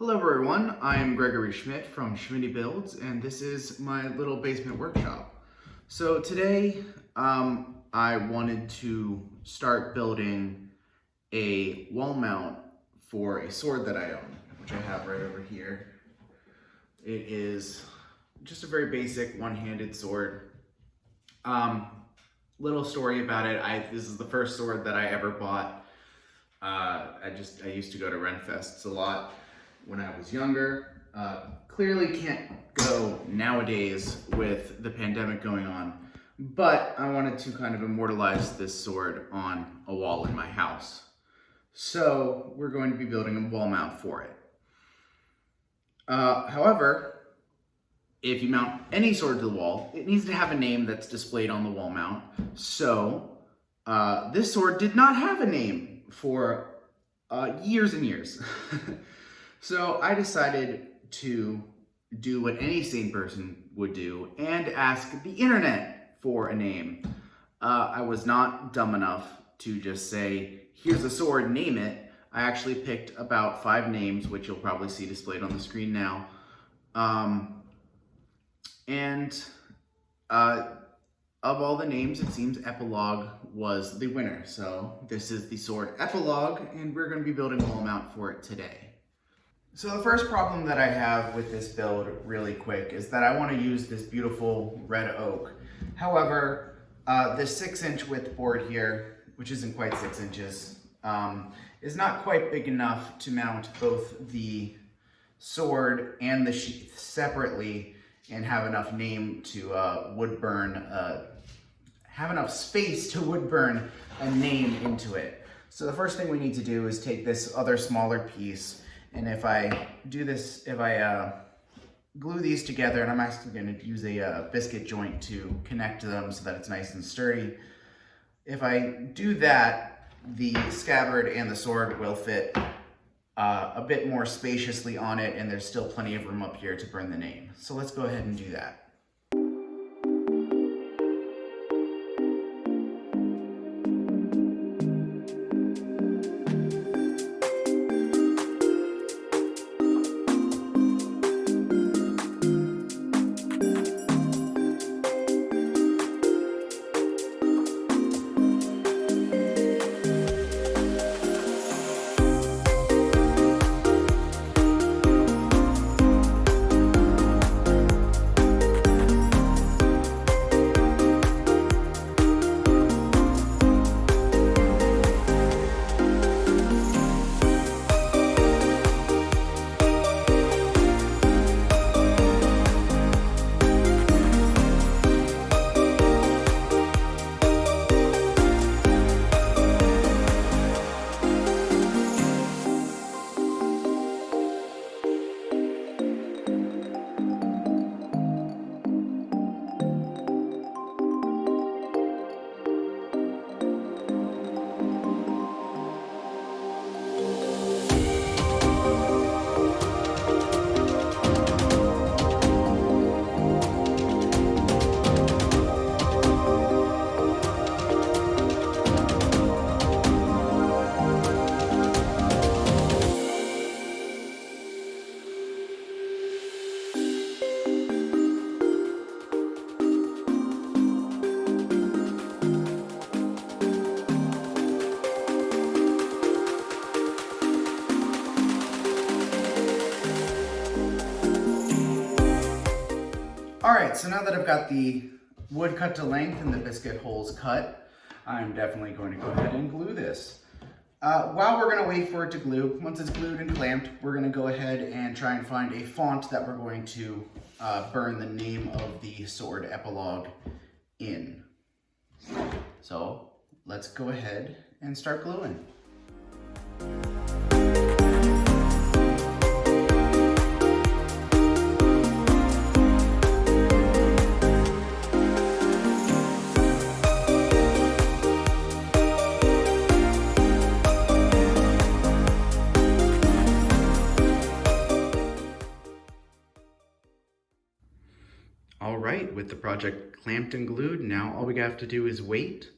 Hello everyone, I am Gregory Schmidt from Schmitty Builds, and this is my little basement workshop. So today I wanted to start building a wall mount for a sword that I own, which I have right over here. It is just a very basic one-handed sword. Little story about it, this is the first sword that I ever bought. I used to go to Renfests a lot when I was younger. Clearly can't go nowadays with the pandemic going on, but I wanted to kind of immortalize this sword on a wall in my house. So we're going to be building a wall mount for it. However, if you mount any sword to the wall, it needs to have a name that's displayed on the wall mount. So this sword did not have a name for years and years. So I decided to do what any sane person would do and ask the internet for a name. I was not dumb enough to just say, here's a sword, name it. I actually picked about 5 names, which you'll probably see displayed on the screen now. Of all the names, it seems Epilogue was the winner. So this is the sword Epilogue, and we're going to be building a wall mount for it today. So the first problem that I have with this build really quick is that I want to use this beautiful red oak. However, this 6-inch width board here, which isn't quite 6 inches, is not quite big enough to mount both the sword and the sheath separately and have enough name to have enough space to wood burn a name into it. So the first thing we need to do is take this other smaller piece, and if I do this, if I glue these together, and I'm actually going to use a biscuit joint to connect them so that it's nice and sturdy. If I do that, the scabbard and the sword will fit a bit more spaciously on it, and there's still plenty of room up here to burn the name. So let's go ahead and do that. Alright, so now that I've got the wood cut to length and the biscuit holes cut, I'm definitely going to go ahead and glue this. While we're going to wait for it to glue, once it's glued and clamped, we're going to go ahead and try and find a font that we're going to burn the name of the sword Epilogue in. So let's go ahead and start gluing. All right, with the project clamped and glued, now all we have to do is wait.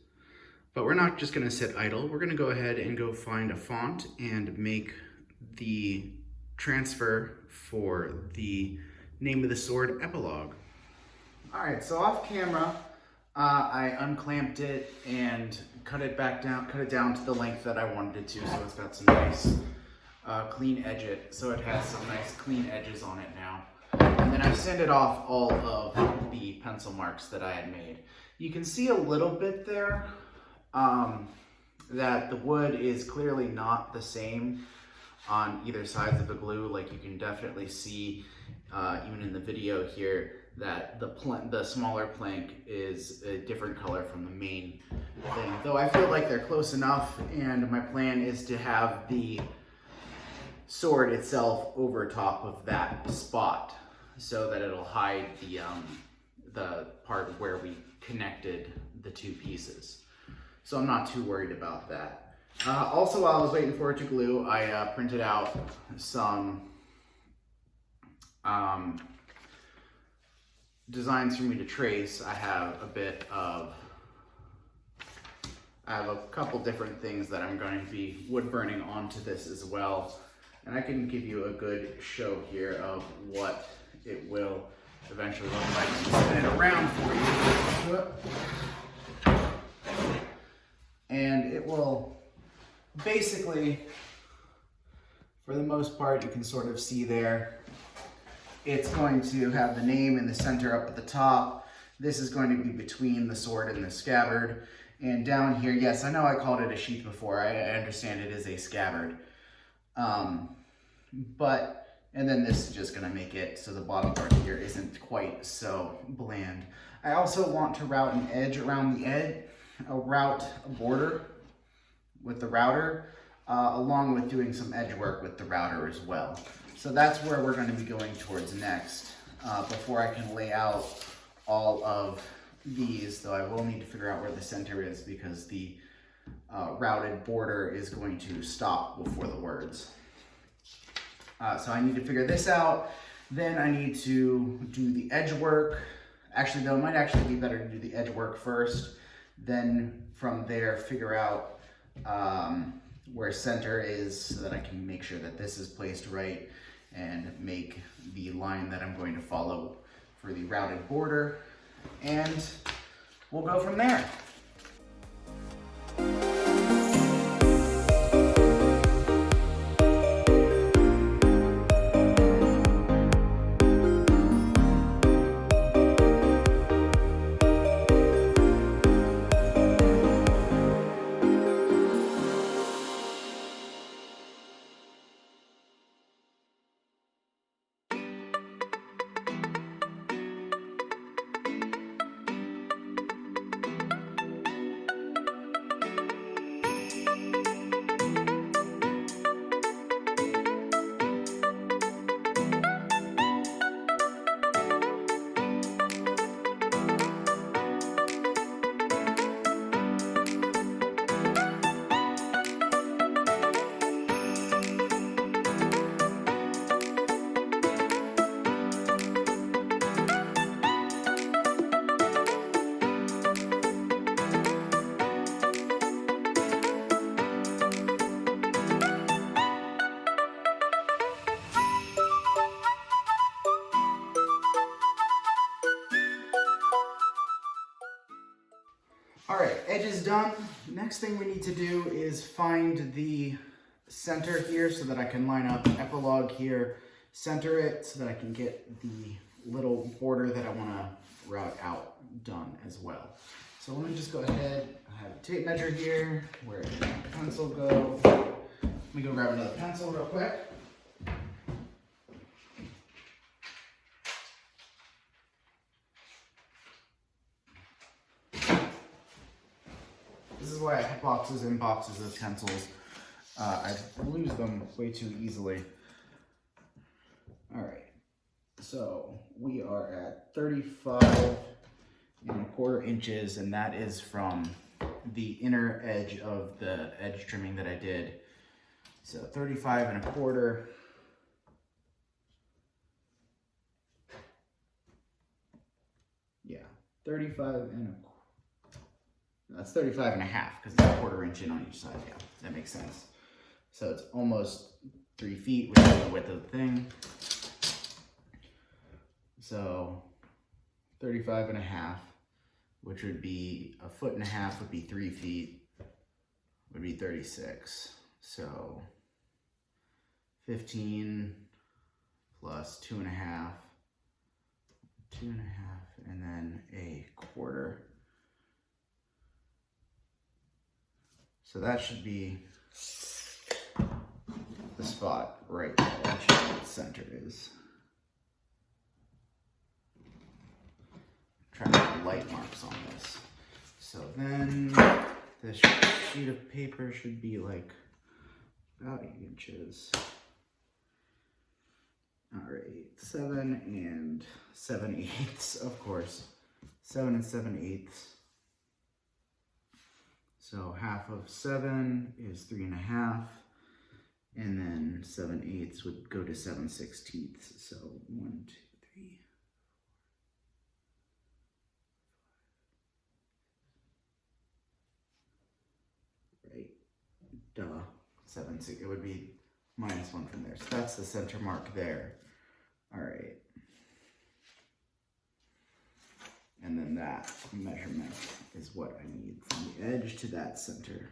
But we're not just gonna sit idle. We're gonna go ahead and go find a font and make the transfer for the name of the sword epilogue. All right, so off camera, I unclamped it and cut it down to the length that I wanted it to, so it's got some nice clean edges. So it has some nice clean edges on it now. And then I sanded off all of the pencil marks that I had made. You can see a little bit there that the wood is clearly not the same on either sides of the glue. Like you can definitely see, even in the video here, that the smaller plank is a different color from the main thing. Though I feel like they're close enough, and my plan is to have the sword itself over top of that spot so that it'll hide the part where we connected the two pieces. So I'm not too worried about that. Also, while I was waiting for it to glue, I printed out some designs for me to trace. I have a couple different things that I'm going to be wood burning onto this as well. And I can give you a good show here of what it will eventually look like. Spin it around for you. And it will basically, for the most part, you can sort of see there, it's going to have the name in the center up at the top. This is going to be between the sword and the scabbard. And down here, yes, I know I called it a sheath before. I understand it is a scabbard. And then this is just gonna make it so the bottom part here isn't quite so bland. I also want to route an edge around the edge, a border with the router, along with doing some edge work with the router as well. So that's where we're gonna be going towards next, before I can lay out all of these, though I will need to figure out where the center is because the routed border is going to stop before the words. So I need to figure this out. Then I need to do the edge work. Actually, though, it might actually be better to do the edge work first. Then from there, figure out where center is so that I can make sure that this is placed right and make the line that I'm going to follow for the routed border. And we'll go from there. All right, edge is done. Next thing we need to do is find the center here so that I can line up epilogue here, center it so that I can get the little border that I want to route out done as well. So let me just go ahead. I have a tape measure here. Where did my pencil go? Let me go grab another pencil real quick. This is why I have boxes and boxes of pencils. I lose them way too easily. All right, so we are at 35¼ inches, and that is from the inner edge of the edge trimming that I did. So 35¼ yeah, 35¼ That's 35½ because it's a 1/4 inch in on each side. Yeah, that makes sense. So it's almost 3 feet, which is the width of the thing. So 35.5, which would be 1.5 feet, would be 3 feet, would be 36. So 15 plus 2.5, and then a quarter. So that should be the spot right there. That should be what the center is. Try to put light marks on this. So then this sheet of paper should be like about 8 inches. All right, 7 7/8, of course. 7 7/8. So half of 7 is 3.5, and then 7/8 would go to 7/16. So 1, 2, 3. Right, duh. 7, 6. It would be -1 from there. So that's the center mark there. All right. And then that measurement is what I need from the edge to that center,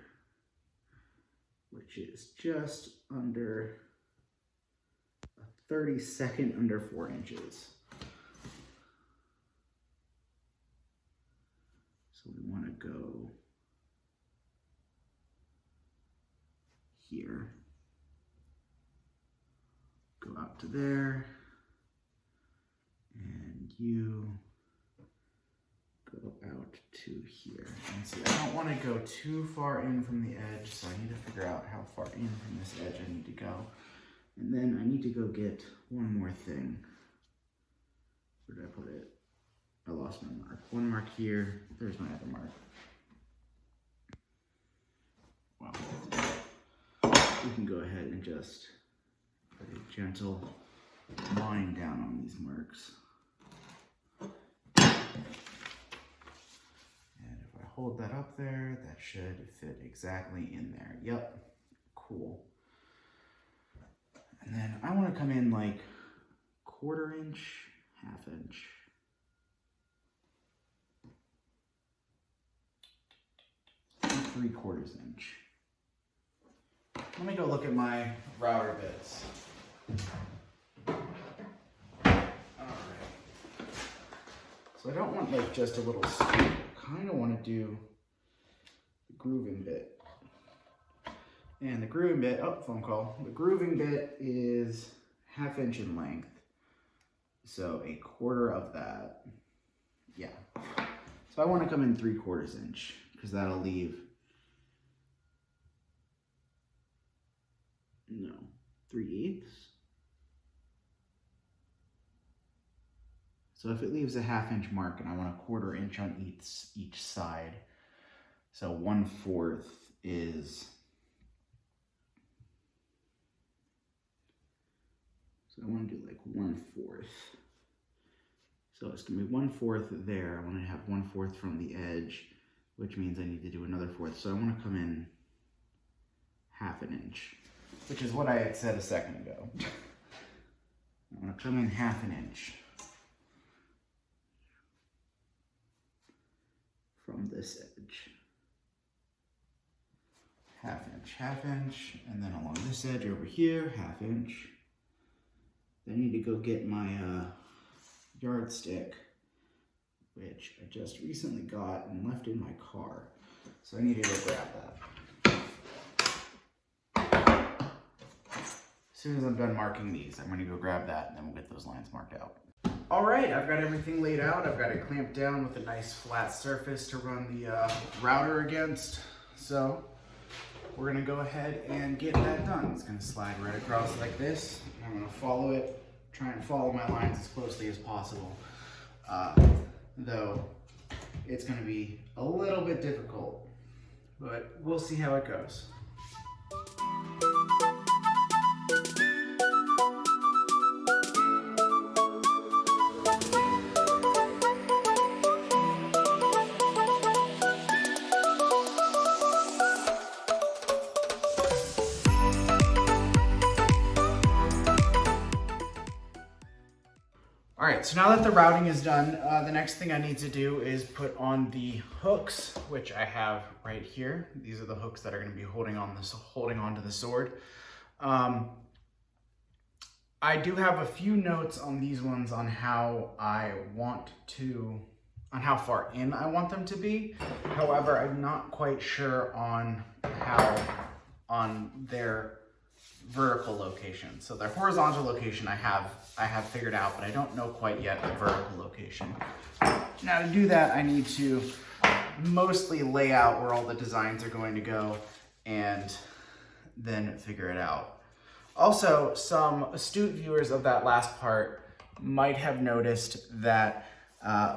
which is just under a 32nd under 4 inches. So we want to go here, go out to there, and you go out to here. And see, I don't want to go too far in from the edge, so I need to figure out how far in from this edge I need to go. And then I need to go get one more thing. Where did I put it? I lost my mark. One mark here. There's my other mark. Wow. We can go ahead and just put a gentle line down on these marks. Hold that up there, that should fit exactly in there. Yep, cool. And then I want to come in like 1/4 inch, 1/2 inch. And 3/4 inch. Let me go look at my router bits. So I don't want like just a little scoop. I kind of want to do the grooving bit. And the grooving bit, oh, phone call. The grooving bit is 1/2 inch in length. So 1/4 of that. Yeah. So I want to come in 3/4 inch because that'll leave, no, 3/8. So if it leaves a 1/2 inch mark and I want 1/4 inch on each side, so 1/4 is, so I want to do like 1/4. So it's gonna be 1/4 there. I want to have 1/4 from the edge, which means I need to do another 1/4. So I want to come in 1/2 inch, which is what I had said a second ago. I want to come in 1/2 inch. From this edge. 1/2 inch, and then along this edge over here, 1/2 inch. Then I need to go get my yardstick, which I just recently got and left in my car. So I need to go grab that. As soon as I'm done marking these, I'm gonna go grab that and then we'll get those lines marked out. All right, I've got everything laid out. I've got it clamped down with a nice flat surface to run the router against. So we're gonna go ahead and get that done. It's gonna slide right across like this. I'm gonna follow it, try and follow my lines as closely as possible. Though it's gonna be a little bit difficult, but we'll see how it goes. All right, so now that the routing is done, the next thing I need to do is put on the hooks, which I have right here. These are the hooks that are going to be holding onto the sword. I do have a few notes on these ones on how how far in I want them to be. However, I'm not quite sure on their vertical location. So their horizontal location I have figured out, but I don't know quite yet the vertical location. Now to do that, I need to mostly lay out where all the designs are going to go and then figure it out. Also, some astute viewers of that last part might have noticed that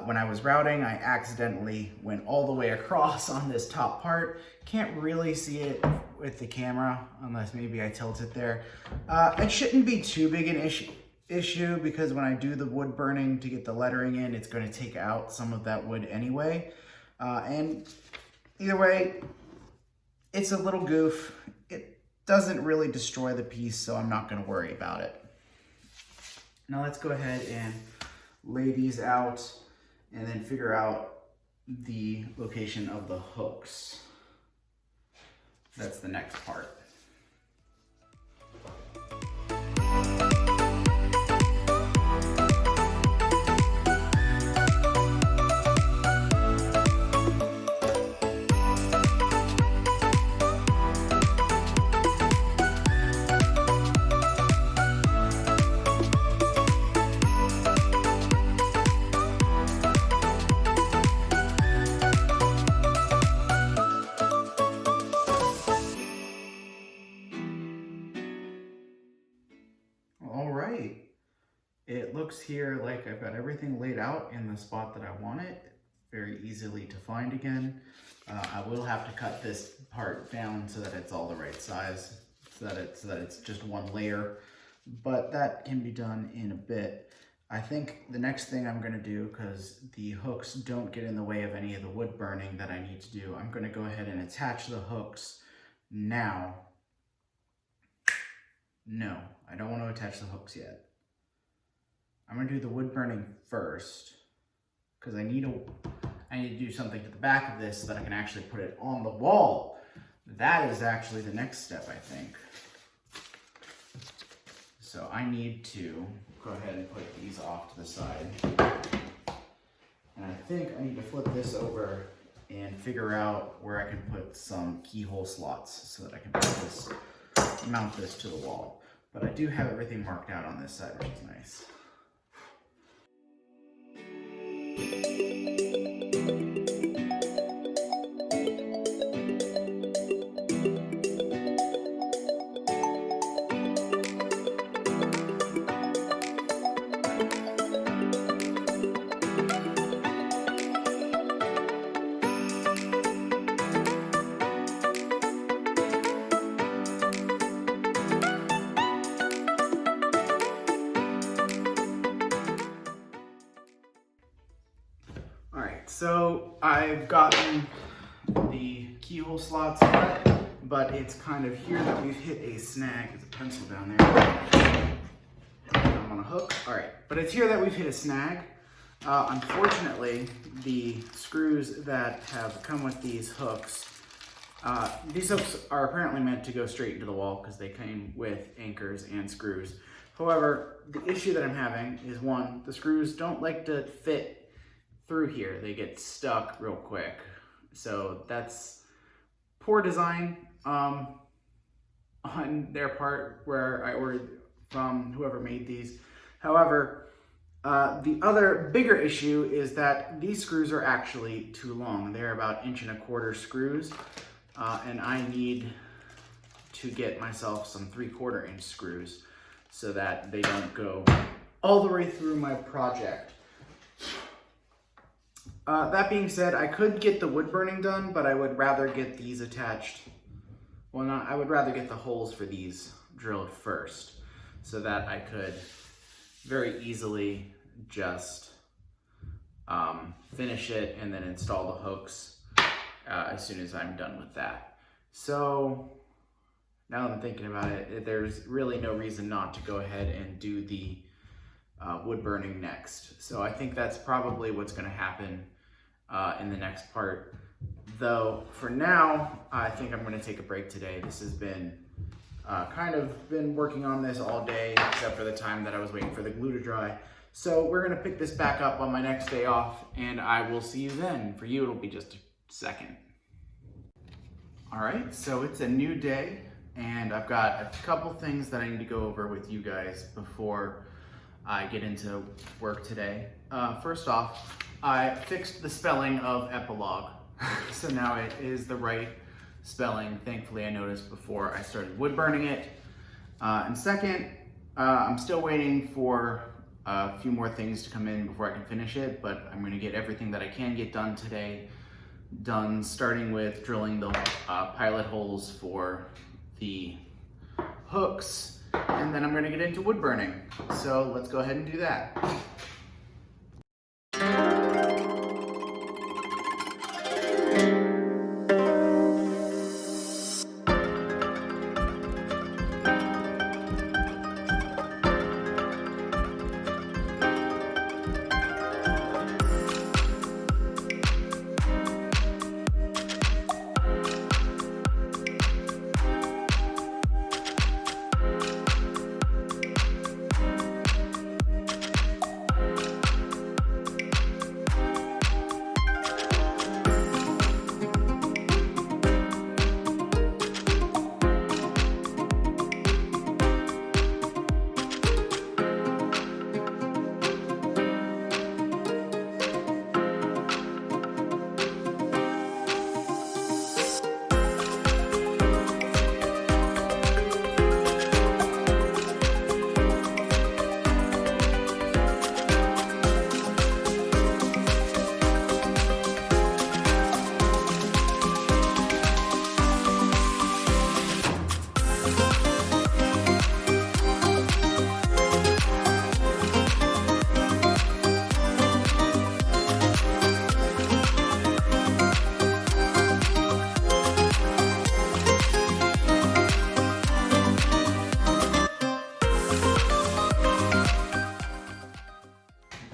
when I was routing, I accidentally went all the way across on this top part. Can't really see it with the camera, unless maybe I tilt it there. It shouldn't be too big an issue because when I do the wood burning to get the lettering in, it's going to take out some of that wood anyway. And either way, it's a little goof. It doesn't really destroy the piece, so I'm not going to worry about it. Now let's go ahead and lay these out and then figure out the location of the hooks. That's the next part. It looks here like I've got everything laid out in the spot that I want it. Very easily to find again. I will have to cut this part down so that it's all the right size, so that it's just one layer, but that can be done in a bit. I think the next thing I'm gonna do, because the hooks don't get in the way of any of the wood burning that I need to do, I'm gonna go ahead and attach the hooks now. No, I don't want to attach the hooks yet. I'm gonna do the wood burning first because I need to do something to the back of this so that I can actually put it on the wall. That is actually the next step, I think. So I need to go ahead and put these off to the side. And I think I need to flip this over and figure out where I can put some keyhole slots so that I can mount this to the wall. But I do have everything marked out on this side, which is nice. So I've gotten the keyhole slots cut, but it's kind of here that we've hit a snag. There's a pencil down there. I'm on a hook. All right, but it's here that we've hit a snag. Unfortunately, the screws that have come with these hooks are apparently meant to go straight into the wall because they came with anchors and screws. However, the issue that I'm having is, one, the screws don't like to fit through here. They get stuck real quick. So that's poor design on their part, where I ordered from whoever made these. However, the other bigger issue is that these screws are actually too long. They're about 1¼ inch screws, and I need to get myself some 3/4 inch screws so that they don't go all the way through my project. That being said, I could get the wood burning done, but I would rather get these attached. Well, I would rather get the holes for these drilled first so that I could very easily just finish it and then install the hooks as soon as I'm done with that. So now that I'm thinking about it, there's really no reason not to go ahead and do the wood burning next. So I think that's probably what's going to happen in the next part. Though for now, I think I'm going to take a break today. This has been kind of been working on this all day, except for the time that I was waiting for the glue to dry. So we're going to pick this back up on my next day off, and I will see you then. For you, it'll be just a second. All right, so it's a new day, and I've got a couple things that I need to go over with you guys before I get into work today. First off, I fixed the spelling of epilogue. So now it is the right spelling. Thankfully, I noticed before I started wood burning it. And second, I'm still waiting for a few more things to come in before I can finish it, but I'm gonna get everything that I can get done today done, starting with drilling the pilot holes for the hooks, and then I'm gonna get into wood burning. So let's go ahead and do that.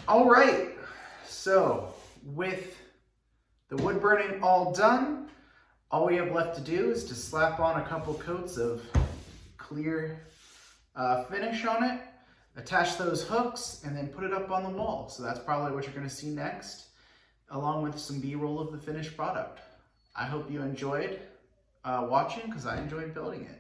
All right, so with the wood burning all done, all we have left to do is to slap on a couple coats of clear finish on it, attach those hooks, and then put it up on the wall. So that's probably what you're gonna see next, along with some B-roll of the finished product. I hope you enjoyed watching, because I enjoyed building it.